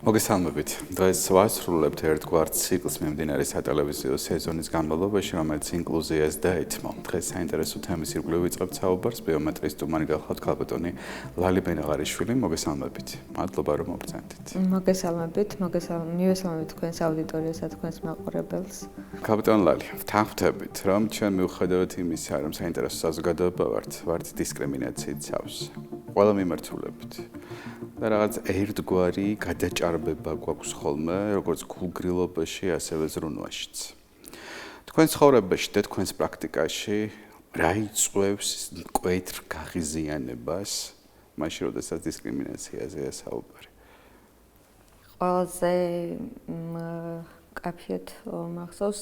მოგესალმებით. დღეს ვასრულებთ ერთგვარ ციკლს მიმდინარე სატელევიზიო სეზონის განმავლობაში, რომელიც ინკლუზიას დაეთმო. დღეს საინტერესო თემის ირგვლივ ვიწყებთ საუბარს ბიომეტრის სტუმარი გახლავთ ქალბატონი ლალი ბენაღარიშვილი. მოგესალმებით. მადლობა რომ მოგწევთ. მოგესალმებით, მივესალმებით თქვენს აუდიტორიასა, თქვენს მაყურებელს. ქალბატონ ლალი, ვთანხმდებით, რომ ჩვენ მიუხედავად იმისა, რომ საინტერესო საზოგადოება ვართ დისკრიმინაციით სავსე. ყველა მიმართულებით. და რაღაც ერთგვარი გადაჭარბება გვაქვს ხოლმე, როგორც გულგრილობაში, ასევე ზრუნვაშიც. თქვენ ცხოვრებაში და თქვენს პრაქტიკაში რა იწვევს მკვეთრ გაღიზიანებას, მაშინ როდესაც დისკრიმინაციაზეა საუბარი? ყველაზე კაფიეთ მახსოვს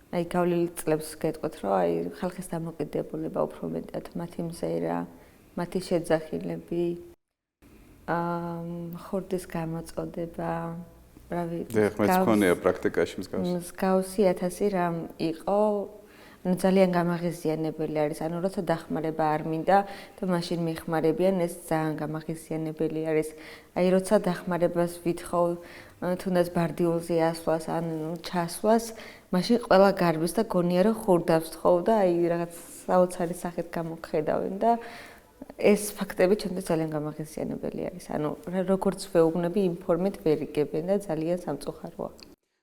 აი გავლილი წლებს გეტყვით, რომ აი ხალხის დამოკიდებულება უფრო მეტად მათი მზერა, მათი შეძახილები, ხორდის გამოწოდება, რა ვიცი. მეც მქონია პრაქტიკაში მსგავსი. მსგავსი 1000 რამ იყო, ძალიან გამაღიზიანებელი არის. ანუ როცა დახმარება არ მინდა და მაშინ მიხმარებიან, ეს ძალიან გამაღიზიანებელი არის. აი როცა დახმარებას ვითხოვ, თუნდაც ბარდიულზე ასვლას, ან ჩასვლას, მაშინ ყველა გარბის და გონია რომ ხურდავს თხოვ და აი რაღაც საოცარი სახით გამოგხედავენ და ეს ფაქტები ჩვენთვის ძალიან გამაღიზიანებელი არის. ანუ როგორც ვეუბნები, იმ ფორმით ვერ იგებენ და ძალიან სამწუხაროა.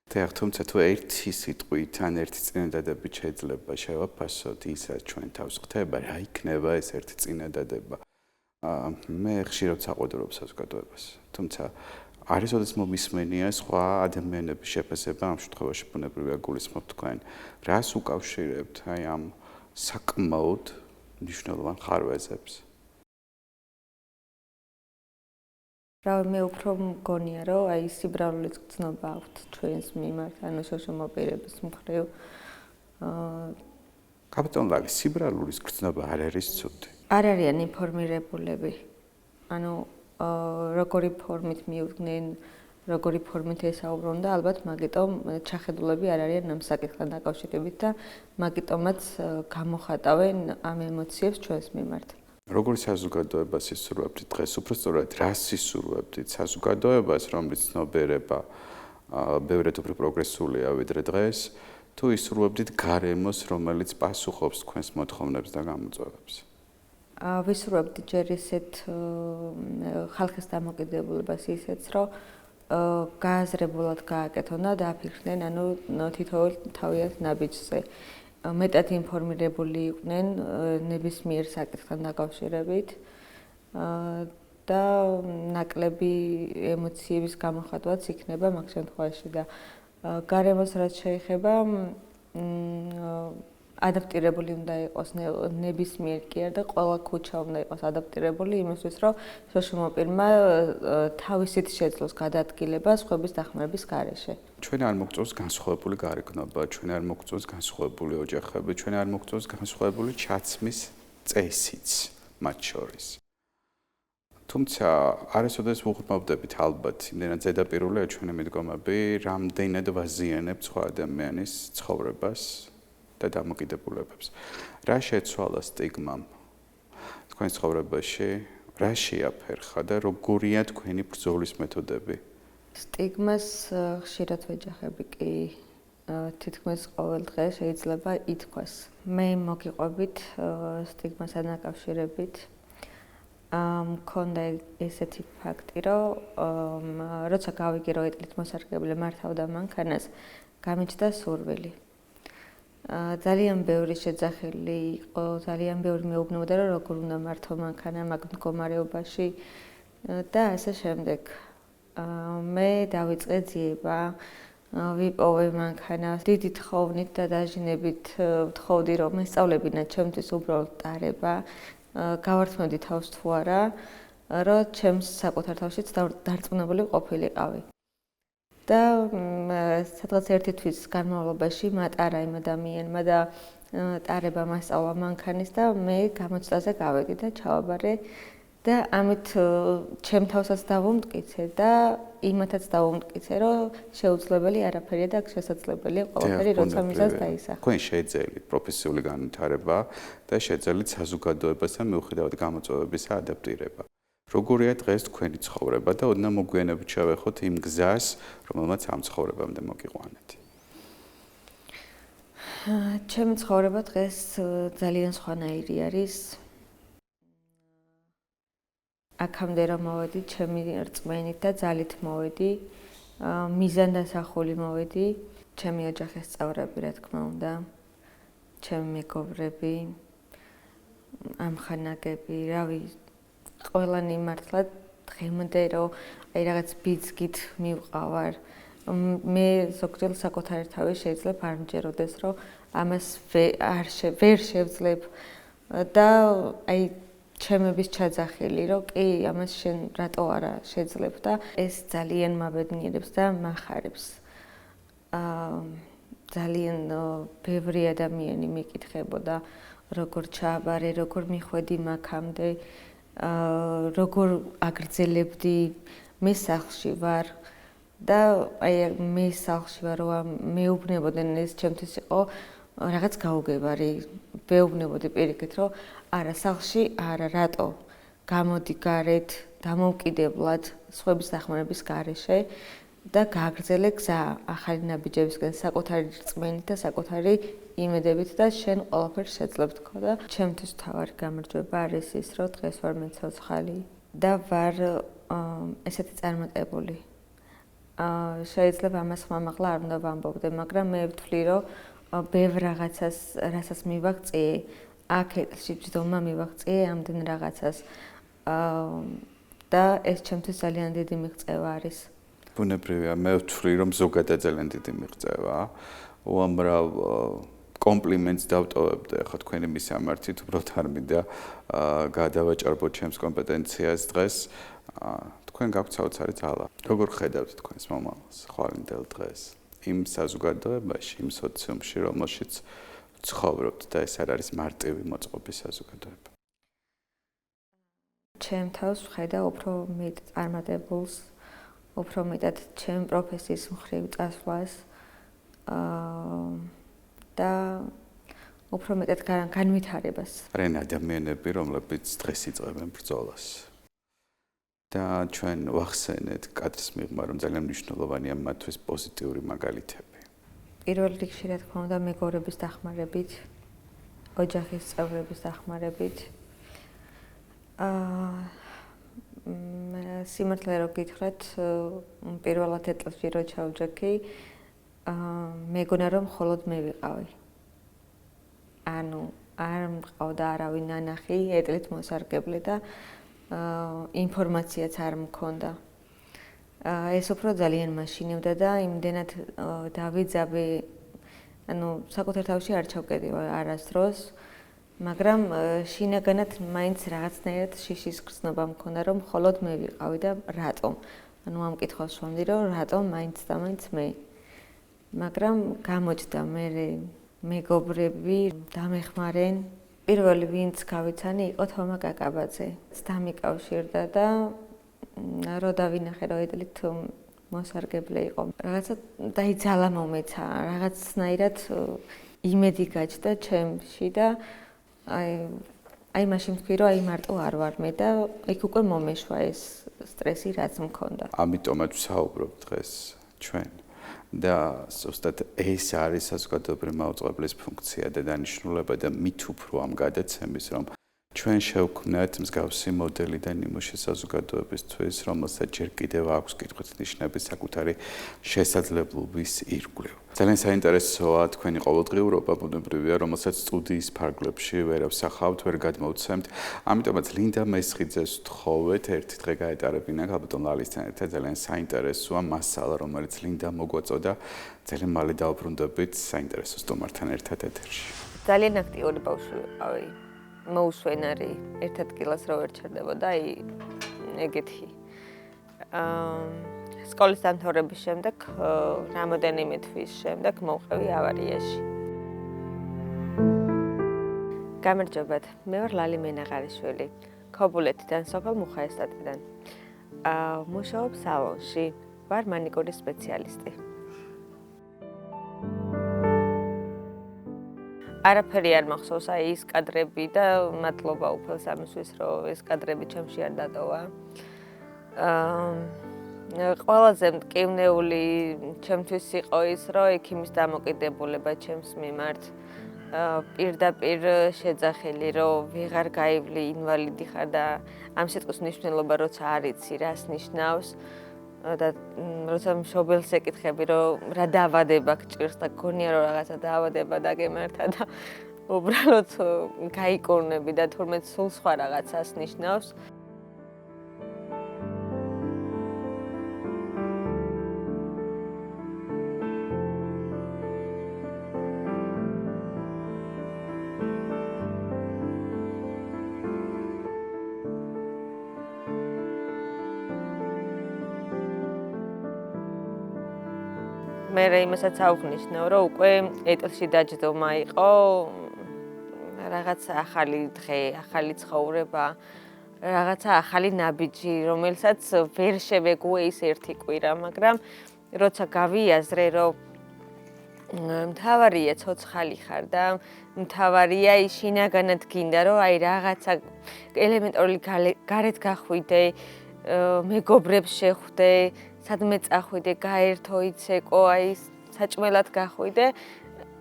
დიახ, თუმცა თუ ერთი სიტყვით ან ერთი წინადადებით შეიძლება შევაფასოთ ისაც ჩვენ თავს ხდება, რა იქნება ეს ერთი წინადადება. მე ხშირად საყოველთაოდ საზოგადოებას. თუმცა არის ოდესმე მომისმენია სხვა ადამიანების შეფასება ამ შემთხვევაში ბუნებრივია გულისხმობ თქვენ. რას უკავშირებთ აი ამ საკმაოდ მნიშვნელოვან ხარვეზებს? მე უფრო მგონია, რომ აი სიბრალულის გრძნობა აქვთ ჩვენს მიმართ, ანუ შოშომო პირების მხრივ. ქალბატონ ლალი, სიბრალულის გრძნობა არ არის ცუდი. არ არიან ინფორმირებულები. ანუ როგორი ფორმით მიუდგნენ, როგორი ფორმით ესაუბრონ და ალბათ მაგიტომ ჩახედულები არ არიან ამ საკითხთან დაკავშირებით და მაგიტომაც გამოხატავენ ამ ემოციებს ჩვენს მიმართ. როგორი საზოგადოებას ისურვებთ დღეს? უფრო სწორად, რას ისურვებთ საზოგადოებას, რომლის ცნობიერება ბევრად უფრო პროგრესულია ვიდრე დღეს, თუ ისურვებთ გარემოს, რომელიც პასუხობს თქვენს მოთხოვნებს და გამოწვევებს? ვისურვებთ ჯერ ისეთ ხალხის დამოკიდებულებას ისეც, რომ გააზრებულად გააკეთონ და დააფიქრდნენ, ანუ თითოეულ თავიანთ ნაბიჯზე. მეტად ინფორმირებული იყვნენ ნებისმიერ საკითხთან დაკავშირებით და ნაკლები ემოციების გამოხატვაც იქნება მაგ შემთხვევაში და გარემოს რაც შეეხება ადაპტირებული უნდა იყოს ნებისმიერ კი არა და ყველა ქუჩა უნდა იყოს ადაპტირებული იმისთვის, რომ შოშომო პირმა თავისით შეძლოს გადაადგილება სხვების დახმარების გარეშე. ჩვენ არ მოგწონს განსხვავებული გარეგნობა, ჩვენ არ მოგწონს განსხვავებული ოჯახები, ჩვენ არ მოგწონს განსხვავებული ჩაცმის წესიც მათ შორის. თუმცა არასოდეს ვუღრმავდებით ალბათ, იმდენად ზედაპირულია ჩვენი მიდგომები, რამდენად ვაზიანებთ სხვა ადამიანის ცხოვრებას და დამოკიდებულებებს. რა შეცვალა სტიგმამ თქვენ ცხოვრებაში, რა შეაფერხა და როგორია თქვენი ბრძოლის მეთოდები? სტიგმას ხშირად ვეჯახები კი თითქმის ყოველ დღე შეიძლება ითქვას. მე მოგიყვებით სტიგმასთან დაკავშირებით. მქონდა ესეთი ფაქტი, რომ როცა გავიგე, რომ ეტლით მოსარგებლე მართავდა მანქანას, გამიჩნდა სურვილი. ძალიან ბევრი შეძახილი იყო, ძალიან ბევრი მეუბნებოდა, რომ როგორ უნდა მართო მანქანა მაგ მდგომარეობაში და ასე შემდეგ. მე დავიწყე ძიება, ვიპოვე მანქანას, დიდი თხოვნით და დაჟინებით ვთხოვდი, რომ მესწავლებინათ ჩემთვის უბრალოდ ტარება, გავართმევდი თავს თუ არა, რომ ჩემს საკუთარ თავშიც დარწმუნებული ყოფილიყავი. და სადღაც ერთი თვის განმავლობაში მატარა იმ ადამიანმა და ტარება მასწავლა მანქანის და მე გამოცდაზე გავედი და ჩავაბარე და ამით ჩემ თავსაც დავუმტკიცე და იმათაც დავუმტკიცე, რომ შეუძლებელი არაფერია და შესაძლებელია ყველაფერი, როცა მიზანს დაისახა. თქვენ შეძელით პროფესიული განვითარება და შეძელით საზოგადოებასთან მიუხედავად გამოწვევებისა ადაპტირება. როგორია დღეს თქვენი ცხოვრება და ოდნავ მოგვიანებით შევეხოთ იმ გზას, რომელმაც ამ ცხოვრებამდე მოგიყვანეთ. ჩემი ცხოვრება დღეს ძალიან სხვანაირი არის. აქამდე რომ მოვედი, ჩემი რწმენით და ძალით მოვედი, მიზანდასახული მოვედი, ჩემი ოჯახის წევრები, რა თქმა უნდა, ჩემი მეგობრები, ამხანაგები, რავი, ყველანი მართლა დღემდე რომ აი რაღაც ბიძგით მივყავარ. მე ზოგჯერ საკუთარი თავი შეიძლება არ მჯეროდეს, რომ ამას ვერ შევძლებ და აი ჩემების ჩაძახილი, რომ კი, ამას შენ რატო არა შეძლებ და ეს ძალიან მაბედნიერებს და მახარებს. ძალიან ბევრი ადამიანი მეკითხებოდა, როგორ ჩააბარე, როგორ მიხვედი მაქამდე, როგორ აგრძელებდი, მე სახლში ვარ და აი მე სახლში ვარ, რომ მეუბნებოდნენ ეს ჩემთვის იყო რაღაც გაუგებარი. მეუბნებოდი პირიქით, რომ არა სახლში, არა რატო გამოდი გარეთ, დამოუკიდებლად სხვების დახმარების გარეშე და გააგრძელე გზა ახალი ნაბიჯებისკენ საკუთარი რწმენით და საკუთარი იმედებით და შენ ყველაფერს შეძლებ თქო და ჩემთვის თავარი გამარჯვება არის ის, რომ დღეს ვარ მე ცოცხალი და ვარ ესეთი წარმატებული. შეიძლება ამას ხმამაღლა არ უნდა ვამბობდე, მაგრამ მე ვთვლი, რომ ბევრ რაღაცას, რასაც მივაღწიე, აქ ეტლში ჯდომა მივაღწიე ამდენ რაღაცას და ეს ჩემთვის ძალიან დიდი მიღწევა არის. ბუნებრივია, მე ვთვლი, რომ ზოგადად ძალიან დიდი მიღწევა. უამრავ კომპლიმენტს დავტოვებდი ახლა თქვენი მისამართით, უბრალოდ არ მინდა გადავაჭარბოთ ჩემს კომპეტენციას დღეს. თქვენ გაქვთ საოცარი ძალა. როგორ ხედავთ თქვენს მომავალს ხვალინდელ დღეს? იმ საზოგადოებაში, იმ სოციუმში, რომელშიც ცხოვრობთ და ეს არ არის მარტივი მოწყობის საზოგადოება. ჩემ თავს ვხედავ უფრო მეტ წარმატებულს, უფრო მეტად ჩემ პროფესიის მხრივ წასვლას და უფრო მეტად განვითარებას. არიან ადამიანები, რომლებიც დღეს იწყებენ ბრძოლას. და ჩვენ ვახსენეთ კადრის მიღმა, რომ ძალიან მნიშვნელოვანია მათთვის პოზიტიური მაგალითები. პირველ რიგში, რა თქმა უნდა, მეგობრების დახმარებით, ოჯახის წევრების დახმარებით. სიმართლე რო გითხრათ, პირველად ეტლში რო ჩავჯექი, მეგონა რომ მხოლოდ მე ვიყავი. ანუ არ მყავდა არავინ ნანახი, ეტლით მოსარგებლე და ინფორმაციაც არ მქონდა. ეს უფრო ძალიან მაშინებდა და იმდენად დავიძაბე, ანუ საკუთარ თავში არ ჩავკედი არასდროს, მაგრამ შინაგანად მაინც რაღაცნაირად შიშის გრძნობა მქონდა, რომ მხოლოდ მე ვიყავი და რატომ? ანუ ამ კითხვას ვამდი, რომ რატომ მაინც და მაინც მე. მაგრამ გამოჩნდა მე მეგობრები დამეხმარენ. პირველი ვინც გავიცანი იყო თომა კაკაბაძე. დამიკავშირდა და რო დავინახე, რომ ედლით მოსარგებლე იყო. რაღაცა დაიძალა მომეცა, რაღაცნაირად იმედი გაჩნდა ჩემში და აი მაშინ ვთქვი, რომ აი მარტო არ ვარ მე და იქ უკვე მომეშვა ეს სტრესი, რაც მქონდა. ამიტომაც ვსაუბრობ დღეს ჩვენ და ზუსტად ეს არის საზოგადოებრივი მაუწყებლის ფუნქცია და დანიშნულება და მით უფრო ამ გადაცემის, რომ ჩვენ შევქმნათ მსგავსი მოდელი და ნიმუში საზოგადოებისთვის, რომელსაც ჯერ კიდევ აქვს კითხვით ნიშნები საკუთარი შესაძლებლობის ირგვლივ. ძალიან საინტერესოა თქვენი ყოველდღიურობა, ბუნებრივია, რომელსაც სტუდიის ფარგლებში ვერ ავსახავთ, ვერ გადმოვცემთ. ამიტომაც ლინდა მესხიძეს ვთხოვეთ ერთი დღე გაეტარებინა ალბათ ლალისთან ერთად ძალიან საინტერესოა მასალა, რომელიც ლინდა მოგვაწოდა. ძალიან მალე დავბრუნდებით საინტერესო სტუმართან ერთად ეთერში. ძალიან აქტიური ბავშვი ვიყავი. მოუსვენარი, ერთ ადგილას რო ვერ ჩერდებოდა, აი ეგეთი. სკოლის დამთავრების შემდეგ, რამოდენიმე თვის შემდეგ მოვყევი ავარიაში. გამარჯობათ, მე ვარ ლალი მენაღარიშვილი, ქობულეთიდან, სოფელ მუხაესტატიდან. მუშაობ სალონში, ვარ მანიკურის სპეციალისტი. არაფერი არ მახსოვს აი ის კადრები და მადლობა უფალს ამისთვის რომ ეს კადრები ჩემში არ დატოვა. ყველაზე მტკივნეული ჩემთვის იყო ის რომ ექიმის დამოკიდებულება ჩემს მიმართ პირდაპირ შეძახილი რომ ვეღარ გაივლი ინვალიდი ხარ და ამ სიტყვის მნიშვნელობა როცა არ იცი რას ნიშნავს და როცა მშობელს ეკითხები რომ რა დაავადება გჭირს და გქონია რომ რაღაცა დაავადება დაგემართა და უბრალოდ გაიკურნები და თურმე სულ სხვა რაღაცას ნიშნავს. მე იმასაც აღვნიშნო, რომ უკვე ეტლში დაჯდომა იყო რაღაცა ახალი დღე, ახალი ცხოვრება, რაღაცა ახალი ნაბიჯი, რომელსაც ვერ შევეგუე ის ერთი კვირა, მაგრამ როცა გავიაზრე, რომ მთავარია ცოცხალი ხარ და მთავარია ის შინაგანად გინდა, რომ აი რაღაცა ელემენტარული გარეთ გახვიდე, მეგობრებს შეხვდე, სადმე წახვიდე, გაერთო იცეკო, აი საჭმელად გახვიდე,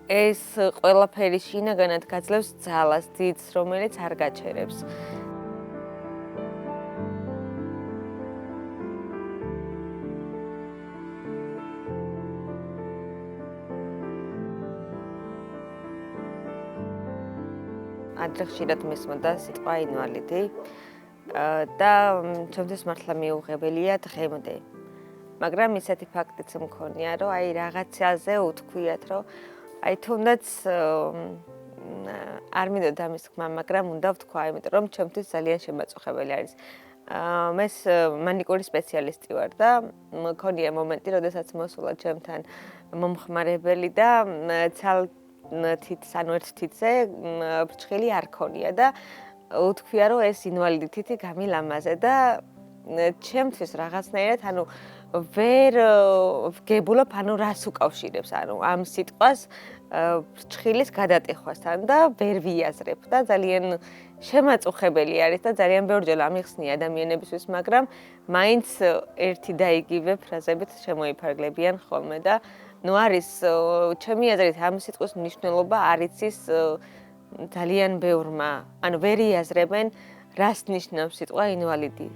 ეს ყველაფერი შინაგანად გაძლევს ძალას, დიდს, რომელიც არ გაჩერებს. ადრე ხშირად მისმოდა სიტყვა ინვალიდი და ჩემთვის მართლა მიუღებელია დღემდე. მაგრამ ისეთი ფაქტიც მქონია, რომ აი რაღაცაზე უთქვიათ, რომ აი თუნდაც არ მინდოდა ამის თქმა, მაგრამ უნდა ვთქვა, იმიტომ რომ ჩემთვის ძალიან შემაწუხებელი არის. მე მანიკური სპეციალისტი ვარ და მქონია მომენტი, როდესაც მოსულა ჩემთან მომხმარებელი და თითს, ანუ ერთ თითზე ფრჩხილი არ ქონია და უთქვია, რომ ეს ინვალიდი თითი გამილამაზე და ჩემთვის რაღაცნაირად, ანუ ვერ ვგებულობ, ანუ რას უკავშირებს, ანუ ამ სიტყვას ფრჩხილის გადატეხვასთან და ვერ ვიაზრებ და ძალიან შემაწუხებელი არის და ძალიან ბევრჯერ ამიხსნია ადამიანებისთვის, მაგრამ მაინც ერთი და იგივე ფრაზებით შემოიფარგლებიან ხოლმე და ნუ არის ჩემი აზრით ამ სიტყვის მნიშვნელობა არ იცის ძალიან ბევრმა, ანუ ვერ იაზრებენ რას ნიშნავს სიტყვა ინვალიდი.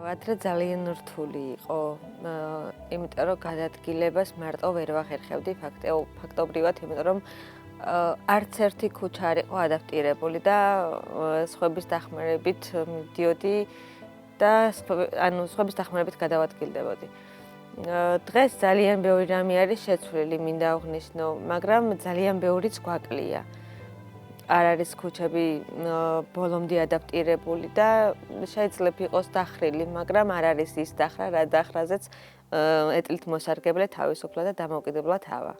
ადრე ძალიან რთული იყო, იმიტომ რომ გადადგილებას მარტო ვერ ვახერხებდი ფაქტობრივად, იმიტომ რომ არც ერთი ქუჩა არ იყო ადაპტირებული და სხვების დახმარებით მივდიოდი და ანუ სხვების დახმარებით გადავადგილდებოდი. დღეს ძალიან ბევრი რამე არის შეცვლილი, მინდა აღვნიშნო, მაგრამ ძალიან ბევრიც გვაკლია. არ არის ქუჩები ბოლომდე ადაპტირებული და შეიძლება იყოს დახრილი, მაგრამ არ არის ის დახრა, რა დახრაზეც ეტლით მოსარგებლე თავისუფლად და დამოუკიდებლად ავა.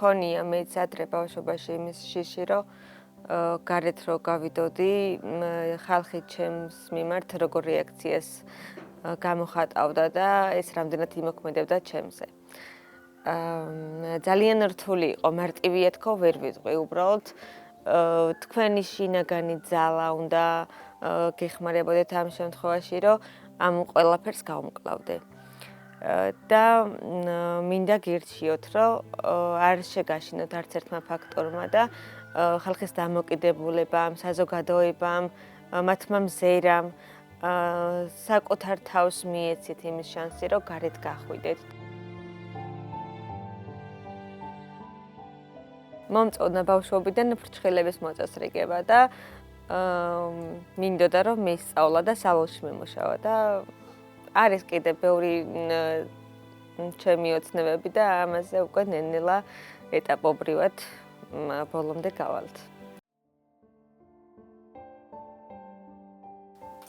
მქონია მეც ადრე ბავშვობაში იმის შიში, რომ გარეთ რო გავიდოდი, ხალხი ჩემს მიმართ როგორ რეაქციას გამოხატავდა და ეს რამდენად იმოქმედებდა ჩემზე. ძალიან რთული იყო, მარტივია თქო, ვერ ვიტყვი, უბრალოდ თქვენი შინაგანი ძალა უნდა გეხმარებოდეთ ამ შემთხვევაში, რომ ამ ყველაფერს გავმკლავდე. და მინდა გირჩიოთ, რომ არ შეგაშინოთ არც ერთმა ფაქტორმა და ხალხის დამოკიდებულებამ, საზოგადოებამ, მათმა მზერამ საკუთარ თავს მიეცით იმის შანსი, რომ გარეთ გახვიდეთ. მომწონდა ბავშვობიდან ფრჩხილების მოწესრიგება და მინდოდა რომ მისწავლა და სალონში მიმუშავა და არის კიდე ბევრი ჩემი ოცნებები და ამაზე უკვე ნელ-ნელა ეტაპობრივად ბოლომდე გავალთ.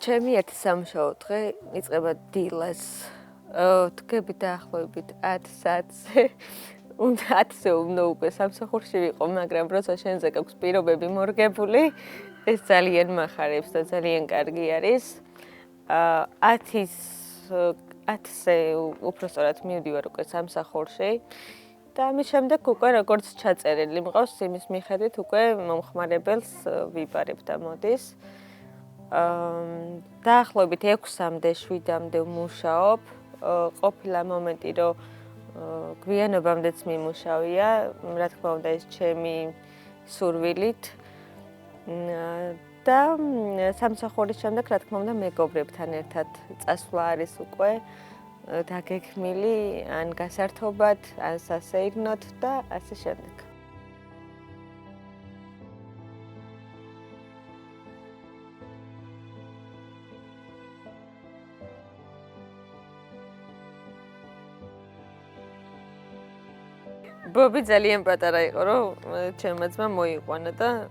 ჩემი ერთი სამუშაო დღე იწყება დილას. დგები დაახლოებით 10 საათზე. უნდა 10-ზე უნდა უკვე სამსახურში ვიყო, მაგრამ როცა შენზე გაქვს პირობები მორგებული, ეს ძალიან მახარებს და ძალიან კარგი არის. 10-ზე უпростоრად მივდივარ უკვე სამსახურში და ამის შემდეგ უკვე როგორც ჩაწერილი მყავს, იმის მიხედვით უკვე მომხმარებელს ვიპარებ და მოდის. დაახლოებით 6-მდე, 7-მდე ვმუშაობ. ყოფილა მომენტი, რომ გვიანობამდეც მიმუშავია, რა თქმა უნდა, ეს ჩემი სურვილით. და სამსახურის შემდეგ, რა თქმა უნდა, მეგობრებთან ერთად წასვლა არის უკვე დაგექმილი, ან გასართობად, ან სასეირნოდ და ასე შემდეგ. ბობი ძალიან პატარა იყო, რომ ჩემმა ძმა მოიყვანა და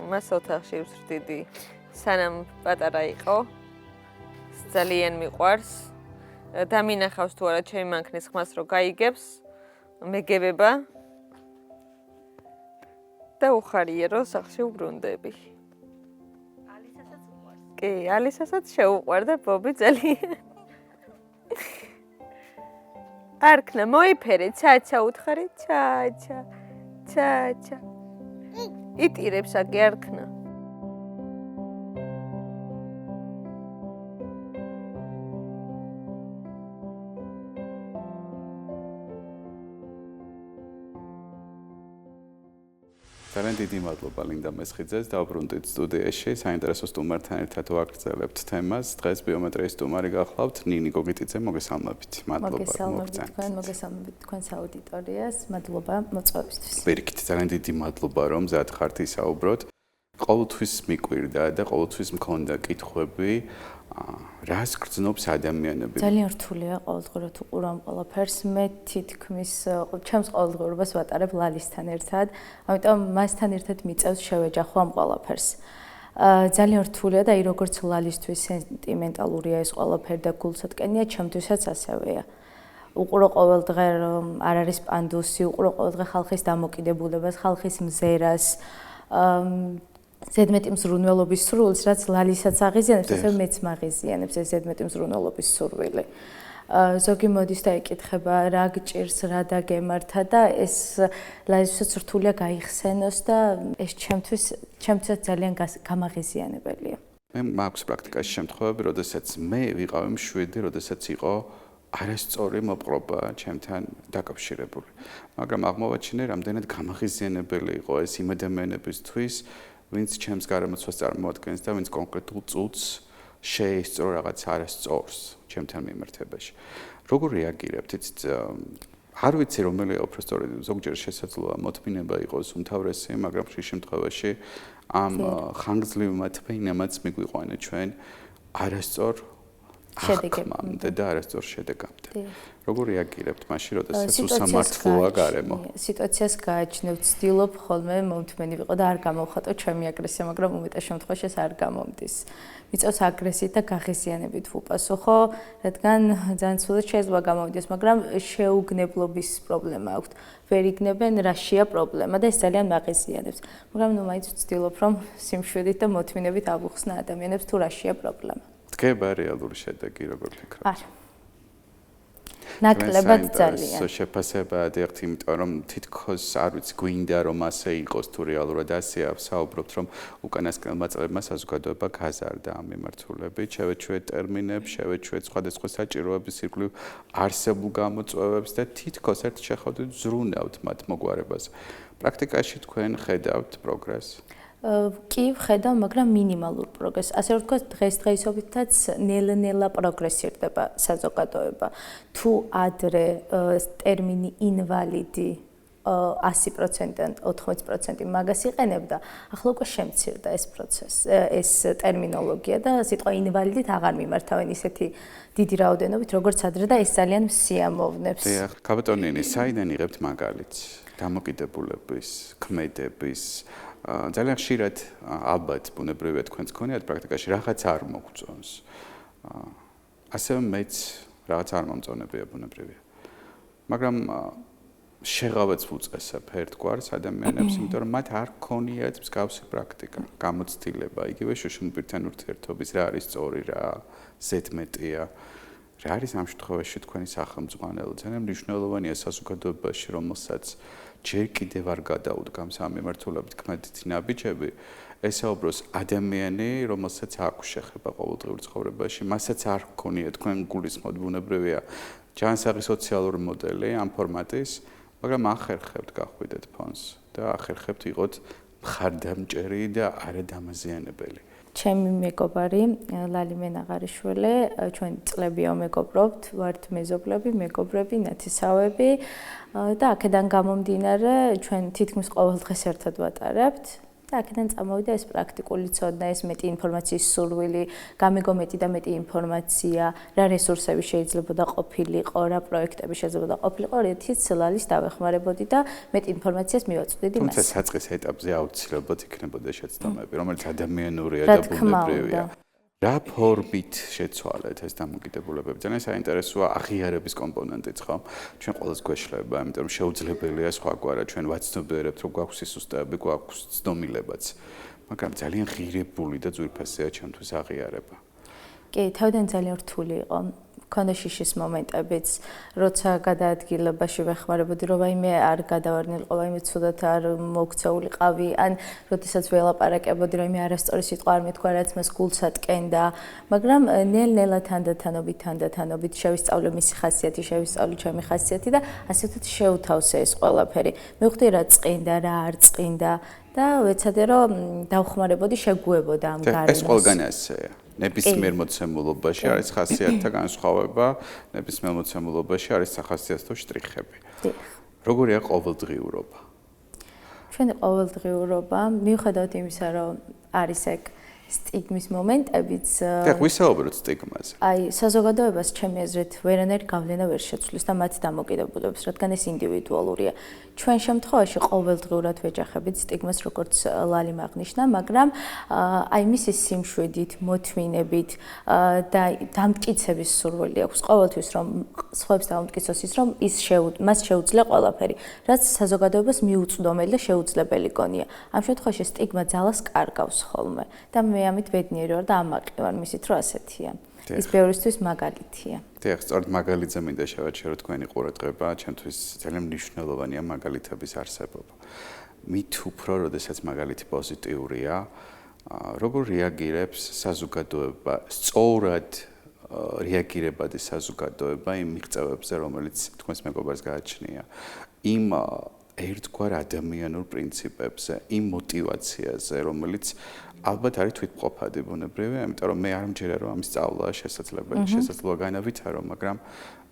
მას ოთახში ვსრდიდი. სანამ პატარა იყო, ძალიან მიყვარს. დამინახავს თუ არა ჩემი მანქანის ხმას, რომ გაიგებს, მეგებება და უხარია, რომ სახლში უბრუნდები. ალისასაც უყვარს. კი, ალისასაც შეუყვარდა ბობი ძალიან. არქნა მოიფერე, ჩაჩა უთხარი, ჩაჩა. ჩაჩა. იტირებს აგი არქნა. ძალიან დიდი მადლობა ლინდა მესხიძეს, დავბრუნდით სტუდიაში, საინტერესო სტუმართან ერთად ვაგრძელებთ თემას. დღეს ბიომეტრიის სტუმარი გახლავთ ნინი გოგიტიძე, მოგესალმებით. მადლობა რომ მოგწევთ. მოგესალმებით თქვენს აუდიტორიას, მადლობა მოწვევისთვის. პირიქით, ძალიან დიდი მადლობა რომ მზად ხართ ისაუბროთ. ყოველთვის მიკვირდა და ყოველთვის მქონდა კითხვები, რას გრძნობს ადამიანები. ძალიან რთულია ყოველდღურად უყურამ ყველაფერს. მე თითქმის ჩემს ყოველდღიურობას ვატარებ ლალისთან ერთად, ამიტომ მასთან ერთად მიწევს შევეჯახო ამ ყველაფერს. ძალიან რთულია და როგორც ლალისთვის სენტიმენტალურია ეს ყველაფერი და გულსატკენია, ჩემთვისაც ასევეა. უყურო ყოველდღე რომ არ არის პანდუსი, უყურო ყოველდღე ხალხის დამოკიდებულებას, ხალხის მზერას, ზედმეტი მზრუნველობის სურვილს, რაც ლალისაც აღიზიანებს, ასევე მეც მაღიზიანებს ეს ზედმეტი მზრუნველობის სურვილი. ზოგი მოდის და ეკითხება, რა გჭირს, რა დაგემართა და ეს ლალისთვისაც რთულია გაიხსენოს და ეს ჩემთვისაც ძალიან გამაღიზიანებელია. მე მაქვს პრაქტიკაში შემთხვევები, როდესაც მე ვიყავი მშვიდი, როდესაც იყო არასწორი მოპყრობა ჩემთან დაკავშირებული. მაგრამ აღმოვაჩინე, რამდენად გამაღიზიანებელი იყო ეს იმ ადამიანებისთვის, ვინც ჩემს გარემოცვას წარმოადგენს და ვინც კონკრეტულ წუთს შეისწრო რაღაც არასწორს ჩემთან მიმართებაში. როგორ რეაგირებთ? იცით, არ ვიცი რომელია უბრალოდ ზოგჯერ შესაძლოა მოთმინება იყოს უმთავრესი, მაგრამ ხშირ შემთხვევაში ამ ხანგრძლივმა თბინამაც მიგვიყვანა ჩვენ არასწორ აღქმამდე და არასწორ შედეგამდე. როგორ რეაგირებთ მაშინ, როდესაც უსამართლოა გარემო? სიტუაციას გააჩნევ, ვცდილობ ხოლმე მომთმენი ვიყო და არ გამოვხატო ჩემი აგრესია, მაგრამ უმეტეს შემთხვევაში ეს არ გამომდის. მიწევს აგრესიით და გაღიზიანებით ვუპასუხო, რადგან ძალიან ცუდად შეიძლება გამოვიდეს, მაგრამ შეუგნებლობის პრობლემა აქვს. ვერ იგნებენ რაშია პრობლემა და ეს ძალიან მაღიზიანებს. მაგრამ ნუ მაინც ვცდილობ რომ სიმშვიდით და მოთმინებით ავუხსნა ადამიანებს თუ რაშია პრობლემა. დგება რეალური შედეგი, როგორ ფიქრობთ? არ. ნაკლებად ძალიან. შეფასება დიახ, იმიტომ რომ თითქოს არ ვიცი, გვინდა რომ ასე იყოს თუ რეალურად ასეა, საუბრობთ რომ უკანასკნელმა წლებმა საზოგადოება გაზარდა ამ მიმართულებით, შევეჩვეთ ტერმინებს, შევეჩვეთ სხვადასხვა საჭიროების ირგვლივ არსებულ გამოწვევებს და თითქოს ერთ შეხვედრით ზრუნავთ მათ მოგვარებას. პრაქტიკაში თქვენ ხედავთ პროგრესს? კი, ვხედავ, მაგრამ მინიმალურ პროგრესს. ასე რომ ვთქვათ, დღესდღეობით ნელ-ნელა პროგრესირდება საზოგადოება. თუ ადრე ტერმინი ინვალიდი 100%-დან 90% მაგას იყენებდა, ახლა უკვე შემცირდა ეს პროცესი, ეს ტერმინოლოგია და სიტყვა ინვალიდით აღარ მიმართავენ ისეთი დიდი რაოდენობით, როგორც ადრე და ეს ძალიან სიამოვნებს. დიახ, კაბატონინი, საიდან იღებთ მაგალითს? დამოკიდებულების, ქმედების, ძალიან ხშირად ალბათ ბუნებრივია თქვენს გქონიათ პრაქტიკაში რაღაც არ მოგწონს. ასევე მეც რაღაც არ მომწონებია ბუნებრივია. მაგრამ შეღავაც ვუწესებ ერთგვარს ადამიანებს, იმიტომ რომ მათ არ ქონიათ მსგავსი პრაქტიკა, გამოცდილება, იგივე შუშუნბირთან ურთიერთობის, რა არის სწორი, რა ზედმეტია. რა არის ამ შემთხვევაში თქვენი სახელმძღვანელო? ძალიან მნიშვნელოვანია საზოგადოებაში, რომელსაც ჯერ კიდევ არ გადაუდგამს ამ მიმართულებით ქმედითი ნაბიჯები, ესაუბროს ადამიანი, რომელსაც აქვს შეხება ყოველდღიურ ცხოვრებაში, მასაც არ ჰქონია თქვენ გულისხმობთ ბუნებრივია ჯანსაღი სოციალური მოდელი ამ ფორმატის, მაგრამ ახერხებთ გახვიდეთ ფონს და ახერხებთ იყოთ მხარდამჭერი და არადამაზიანებელი. ჩემი მეგობარი ლალი მენაღარიშვილი, ჩვენ წლებია მეგობრობთ, ვართ მეზობლები, მეგობრები, ნათესავები და აქედან გამომდინარე ჩვენ თითქმის ყოველ დღეს ერთად ვატარებთ და აქედან წამოვიდა ეს პრაქტიკული ცოდნა, ეს მეტი ინფორმაციის სურვილი, გამეგო მეტი და მეტი ინფორმაცია, რა რესურსები შეიძლებოდა ყოფილიყო, რა პროექტები შეიძლებოდა ყოფილიყო, რითიც ლალის დავეხმარებოდი და მეტი ინფორმაციას მივაწვდიდი მას. თუმცა საწყის ეტაპზე აუცილებლად იქნებოდა შეცდომები, რომელიც ადამიანურია და ბუნებრივია. რა ფორმით შეცვალეთ ეს დამოკიდებულებები? ძალიან საინტერესოა აღიარების კომპონენტიც, ხო? ჩვენ ყოველს გვეშლება, იმიტომ რომ შეუძლებელია სხვაგვარად ჩვენ ვაცნობიერებთ, რომ გვაქვს სისუსტეები, გვაქვს ცდომილებაც. მაგრამ ძალიან ღირებული და ძვირფასია ჩემთვის აღიარება. კი, თავიდან ძალიან რთული იყო. მქონდა შიშის მომენტებიც, როცა გადაადგილებაში ვეხმარებოდი, რომ ვაიმე არ გადავარნილიყო, ვაიმე ცუდად არ მოგცეულიყავი, ან როდესაც ველაპარაკებოდი, რომ ვაიმე არასწორი სიტყვა არ მეთქვა, რაც მას გულს ატკენდა, მაგრამ ნელ-ნელა თანდათანობით შევისწავლე მისი ხასიათი, შევისწავლე ჩემი ხასიათი და ასე ვთქვით შევთავსე ეს ყველაფერი. მივხვდი რა წყინდა, რა არ წყინდა და ვეცადე რომ დავხმარებოდი, შეგუებოდა ამ გარემოს. ეს ყველგან ასეა. ნებისმიერ მოცემულობაში არის ხასიათთა განსხვავება, ნებისმიერ მოცემულობაში არის სახასიათო შტრიხები. როგორია ყოველდღიურობა? ჩვენი ყოველდღიურობა, მიუხედავად იმისა, რომ არის ეგ სტიგმის მომენტებიც, დიახ, ვისაუბროთ სტიგმაზე. აი, საზოგადოებას ჩემი აზრით ვერანაირ გავლენა ვერ შეცვლის და მათ დამოკიდებულებას, რადგან ეს ინდივიდუალურია. ჩვენ შემთხვევაში ყოველდღიურად ვეჯახებით სტიგმას, როგორც ლალი აღნიშნა, მაგრამ აი მისი სიმშვიდით, მოთმინებით და დამტკიცების სურვილი აქვს ყოველთვის, რომ სხვებს დაუმტკიცოს ის, რომ მას შეუძლია ყველაფერი, რაც საზოგადოებას მიუწვდომელი და შეუძლებელი გონია. ამ შემთხვევაში სტიგმა ძალას კარგავს ხოლმე და მე ამით ბედნიერი ვარ და ამაყი ვარ მისით, რომ ასეთია. ის ბევრისთვის მაგალითია. დიახ, სწორედ მაგალითზე მინდა შევაჩერო თქვენი ყურადღება, ჩემთვის ძალიან მნიშვნელოვანია მაგალითების არსებობა. მით უფრო, როდესაც მაგალითი პოზიტიურია, როგორ რეაგირებს საზოგადოება, სწორად რეაგირებადი საზოგადოება იმ მიღწევებზე, რომელიც თქვენს მეგობარს გააჩნია. იმ ერთგვარ ადამიანურ პრინციპებზე, იმ мотиваციაზე, რომელიც ალბათ არის თვითმყოფადი ბუნებრივია, იმიტომ რომ მე არ მჯერა რომ ამის სწავლაა შესაძლებელი, შესაძლოა განავითარო, მაგრამ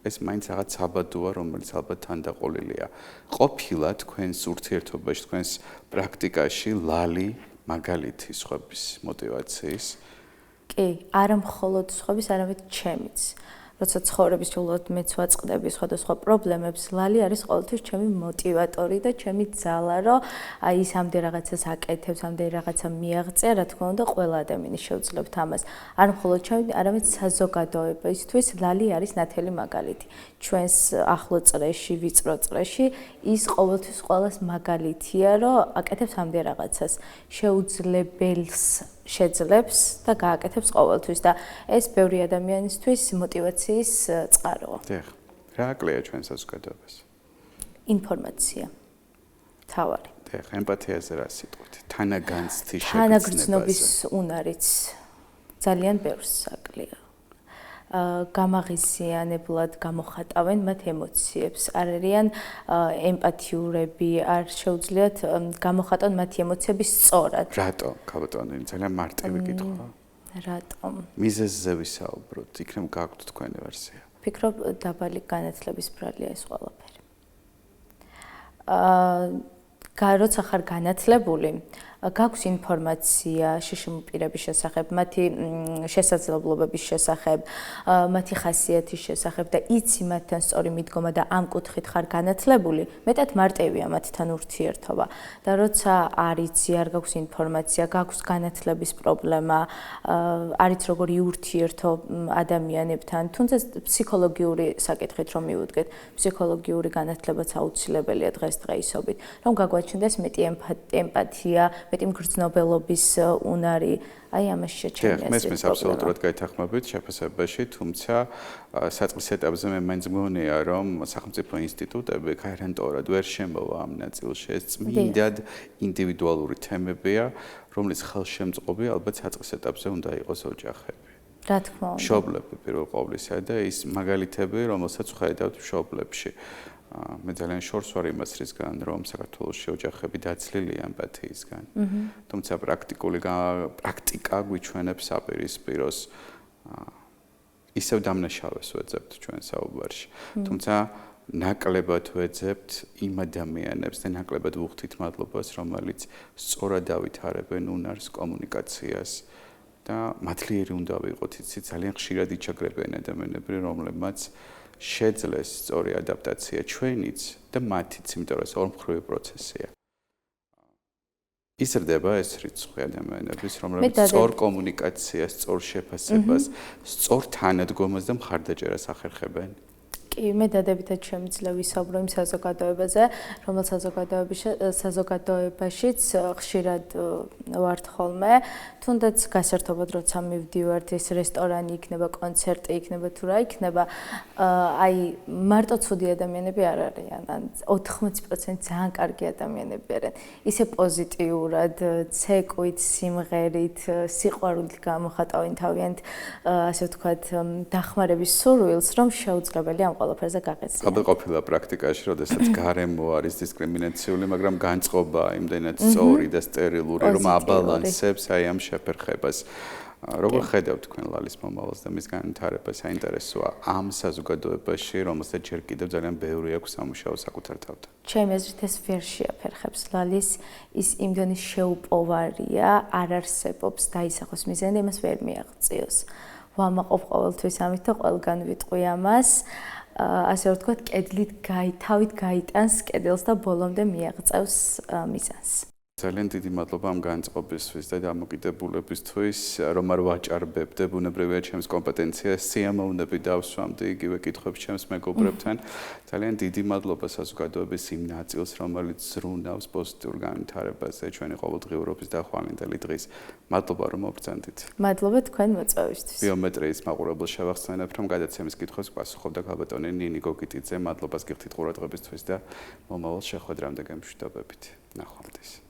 ეს მაინც რაღაც საბადოა, რომელიც ალბათ თანდაყოლილია. ყოფილა თქვენს ურთიერთობაში, თქვენს პრაქტიკაში ლალი მაგალითი სხვების мотиваციის? კი, არა მხოლოდ სხვების, არამედ ჩემიც. როცა ცხოვრების ჯულოდ მეც ვაწყდები სხვადასხვა პრობლემებს, ლალი არის ყოველთვის ჩემი мотиваტორი და ჩემი ძალა, რომ აი ის ამდე რაღაცას აკეთებს, ამდე რაღაცა მიაღწია, რა თქმა უნდა, ყველა ადამიანი შეუძლებთ ამას. არ მხოლოდ ჩემი, არამედ საზოგადოებისთვის ლალი არის ნათელი მაგალითი. ჩვენს ახლო წრეში, ვიწრო წრეში ის ყოველთვის ყველას მაგალითია, რომ აკეთებს ამდე რაღაცას, შეუძლებელს შეძლებს და გააკეთებს ყოველთვის და ეს ბევრი ადამიანისთვის мотиваციის წყაროა. დიახ. რა აკლია ჩვენ საზოგადოებას? ინფორმაცია. თავარი. დიახ, ემპათიაზე რა სიტყვით? თანაგანცდი შეგრძნებაზე. თანაგრძნობის უნარიც ძალიან ბევრს აკლია. გამაღიზიანებლად გამოხატავენ მათ ემოციებს. არ არიან ემპათიურები, არ შეუძლიათ გამოხატონ მათი ემოციები სწორად. რატო, კაბატონი, ძალიან მარტივი კითხვა. რატომ? მიზეზზე ვისაუბროთ, იქნებ გაქვთ თქვენი ვერსია. ფიქრობ, დაბალი განათლების ბრალია ეს ყველაფერი. როცა ხარ განათლებული, გაქვს ინფორმაცია შშმ პირების შესახებ, მათი შესაძლებლობების შესახებ, მათი ხასიათის შესახებ და იცი მათთან სწორი მიდგომა და ამ კუთხით ხარ განათლებული, მეტად მარტივია მათთან ურთიერთობა. და როცა არ იცი, არ გაქვს ინფორმაცია, გაქვს განათლების პრობლემა, არ იცი როგორ იურთიერთო ადამიანებთან, თუნდაც ფსიქოლოგიური საკითხით რომ მივუდგეთ, ფსიქოლოგიური განათლებაც აუცილებელია დღესდღეობით, რომ გაგვაჩნდეს მეტი ემპათია, მეტი მგრძნობელობის უნარი, აი ამას შეჩერდა. მესმის აბსოლუტურად გაითანხმებით შეფასებაში, თუმცა საწყის ეტაპზე მე მაინც მგონია, რომ სახელმწიფო ინსტიტუტები გაერანტულად ვერ შემოვა ამ ნაწილში. ეს წმინდად ინდივიდუალური თემებია, რომლის ხელშემწყობი ალბათ საწყის ეტაპზე უნდა იყოს ოჯახები. რა თქმა უნდა. მშობლები პირველ ყოვლისა და ის მაგალითები, რომელსაც ვხედავთ მშობლებში. მე ძალიან შორს ვარ იმას რისგან, რომ საქართველოში ოჯახები დაცლილია ემპათიისგან. თუმცა პრაქტიკა გვიჩვენებს საპირისპიროს ისევ დამნაშავეს ვეძებთ ჩვენ საუბარში. თუმცა ნაკლებად ვეძებთ იმ ადამიანებს და ნაკლებად ვუხდით მადლობას, რომელიც სწორად ავითარებენ უნარს, კომუნიკაციას და მადლიერი უნდა ვიყოთ, იცი ძალიან ხშირად იჩაგრებიან ადამიანები, რომლებმაც შეძლეს სწორი ადაპტაცია ჩვენიც და მათიც, იმიტომ რომ ეს ორმხრივი პროცესია. იზრდება ეს რიცხვი ადამიანების, რომლებიც სწორ კომუნიკაციას, სწორ შეფასებას, სწორ თანადგომას და მხარდაჭერას ახერხებენ. კი, მე დადებითად შემიძლია ვისაუბრო იმ საზოგადოებაზე, რომელიც საზოგადოებაშიც ხშირად ვართ ხოლმე, თუნდაც გასართობად როცა მივდივართ, ეს რესტორანი იქნება, კონცერტი იქნება თუ რა იქნება, აი მარტო ცუდი ადამიანები არ არიან, ან 80% ძალიან კარგი ადამიანები არიან. ისე პოზიტიურად, ცეკვით, სიმღერით, სიყვარულით გამოხატავენ თავიანთ, ასე ვთქვათ, დახმარების სურვილს, რომ შეუძლებელია ამ ყველაფერზე გაღწია. აბა ყოფილა პრაქტიკაში, როდესაც გარემო არის დისკრიმინაციული, მაგრამ განწყობა იმდენად სწორი და სტერილური, რომ აბალანსებს აი ამ შეფერხებას. როგორ ხედავთ თქვენ ლალის მომავალს და მის განვითარებას? საინტერესოა ამ საზოგადოებაში, რომელსაც ჯერ კიდევ ძალიან ბევრი აქვს სამუშაო საკუთარ თავთან. ჩემი აზრით ეს ვერ შეაფერხებს ლალის, ის იმდენი შეუპოვარია, არ არსებობს დაისახოს მიზანი, იმას ვერ მიაღწიოს. ვამაყობ ყოველთვის ამით და ყველგან ვიტყვი ამას. ასე ვთქვათ, კედლით თავით გაიტანს კედელს და ბოლომდე მიაღწევს მიზანს. ძალიან დიდი მადლობა ამ განწყობისთვის და დამოკიდებულებისთვის, რომ არ ვაჭარბებდე, ბუნებრივია ჩემს კომპეტენციას, სიამოვნები დავსვამდი იგივე კითხვებს ჩემს მეგობრებთან. ძალიან დიდი მადლობა საზოგადოების იმ ნაწილს, რომელიც ზრუნავს პოზიტიურ განვითარებას და ჩვენი ყოველდღიურობის დახვალინდელი დღის. მადლობა რომ მოგბრძანდით. მადლობა თქვენ მოწვევისთვის. ბიომეტრიის მაყურებელს შევახსენებ, რომ გადაცემის კითხვებს პასუხობდა ქალბატონი ნინი გოგიტიძე. მადლობას გიხდით ყურადღებისთვის და მომავალ შეხვედრამდე გემშვიდობებით. ნახვამდის.